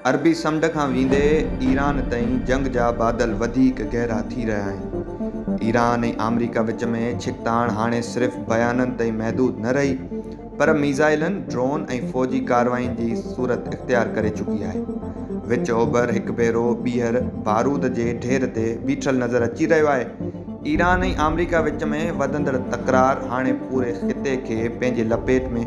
अरबी समुंड खां वेंदे ईरान ताईं जंग जा बादल वधीक गहरा थी रहिया आहिनि। ईरान ऐं अमेरिका विच में छिकताण हाणे सिर्फ़ु बयाननि ताईं महदूद न रही, पर मीज़ाइलनि, ड्रोन ऐं फ़ौजी कारवायुनि जी सूरत इख़्तियार करे चुकी आहे। विच ओभर हिकु भेरो ॿीहर बारूद जे ढेर ते बीठल नज़र अची रहियो आहे। ईरान ऐं अमेरिका विच में वधंदड़ तकरार हाणे पूरे ख़िते खे पंहिंजे लपेट में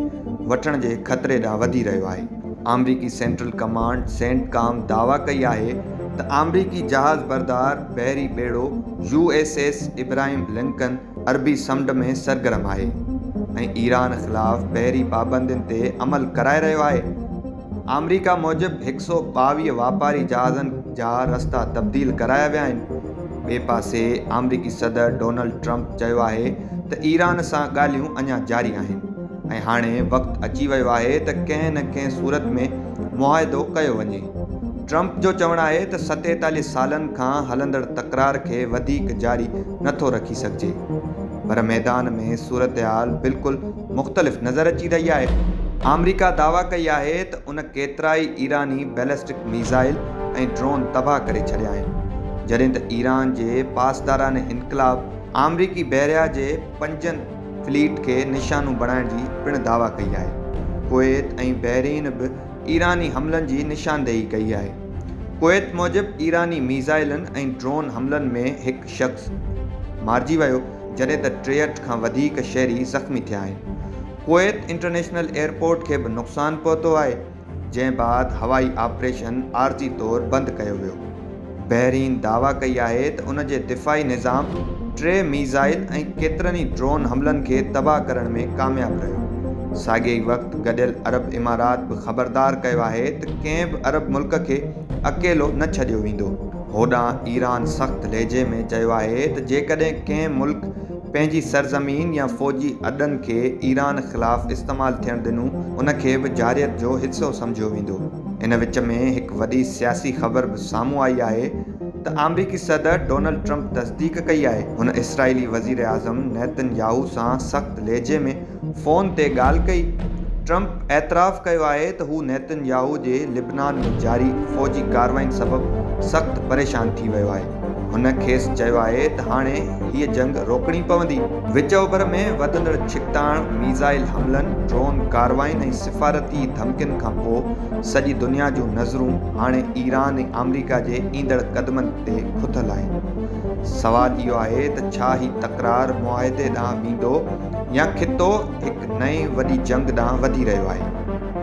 वठण जे ख़तरे ॾांहुं वधी रहियो आहे। अमरीकी सेंट्रल कमांड सेंटकॉम दावा कई आहे त अमरीकी जहाज़ बरदार बहरी ॿेड़ो USS इब्राहिम लिंकन अरबी समुंड में सरगर्म आहे ऐं ईरान ख़िलाफ़ बहरी पाबंदियुनि ते अमल कराए रहियो आहे। अमरीका मूजिबि 122 वापारी जहाज़नि जा रस्ता तब्दील कराया विया आहिनि। ॿिए पासे अमरीकी सदर डोनाल्ड ट्रंप चयो आहे त ईरान सां ॻाल्हियूं अञा जारी आहिनि ऐं हाणे वक़्तु अची वियो आहे त कंहिं न कंहिं सूरत में मुआहिदो कयो वञे। ट्रंप जो चवणु आहे त 47 सालनि खां हलंदड़ तकरार खे वधीक जारी नथो रखी सघिजे, पर मैदान में सूरत हाल बिल्कुलु मुख़्तलिफ़ नज़र अची रही आहे। अमरीका दावा कई आहे त उन केतिरा ई ईरानी बैलिस्टिक मीज़ाइल ऐं ड्रोन तबाह करे छॾिया आहिनि, जॾहिं त ईरान जे पासदाराने इनक़लाब अमरीकी बहरिया जे 5 फ्लीट खे निशानो बणाइण जी पिणु दावा कई आहे। कुवैत ऐं बहरीन बि ईरानी हमलनि जी निशानदेही कई आहे। कुवैत मूजिबि ईरानी मीज़ाइलनि ऐं ड्रोन हमलनि में हिकु शख़्स मारिजी वियो, जॾहिं त 63 खां वधीक शहरी ज़ख़्मी थिया आहिनि। कुवैत इंटरनेशनल एयरपोर्ट खे बि नुक़सानु पहुतो आहे, जंहिं बाद हवाई ऑपरेशन आर्ज़ी तौरु बंदि कयो वियो। बहरीन दावा कई आहे त उन जे दिफ़ाई निज़ाम 3 मीज़ाइल ऐं केतिरनि ई ड्रोन हमलनि खे तबाह करण में कामयाबु रहियो। साॻिए ई वक़्तु गॾियल अरब इमारात बि ख़बरदार कयो आहे त कंहिं बि अरब मुल्क खे अकेलो न छॾियो वेंदो। होॾां ईरान सख़्तु लहजे में चयो आहे त जेकॾहिं कंहिं मुल्क पंहिंजी सरज़मीन या फ़ौजी अॾनि खे ईरान ख़िलाफ़ु इस्तेमालु थियण ॾिनो, उनखे बि जारियत जो हिसो सम्झियो वेंदो। इन विच में हिकु वॾी सियासी ख़बर बि साम्हूं आई आहे त अमरीकी सदर डोनाल्ड ट्रंप तस्दीक कई आहे। हुन इसराइली वज़ीर आज़म नेतन्याहू सां सख़्तु लहजे में फ़ोन ते ॻाल्हि कई। ट्रंप एतिराफ़ कयो आहे त हू नेतन्याहू जे लिबनान में जारी फ़ौजी कारवायुनि सबबि सख़्तु परेशान थी वियो आहे। हुन खेसि चयो आहे त हाणे हीअ जंग रोकणी पवंदी। विच ओभर में वधंदड़ छिकताण, मीज़ाइल हमलनि, ड्रोन कारवायुनि ऐं सिफ़ारती धमकियुनि खां पोइ सॼी दुनिया जूं नज़रूं हाणे ईरान ऐं अमरीका जे ईंदड़ क़दमनि ते खुथल आहिनि। सवालु इहो आहे त छा ही तकरार मुआहिदे ॾांहुं वेंदो या ख़ितो हिकु नई वॾी जंग ॾांहुं वधी रहियो आहे।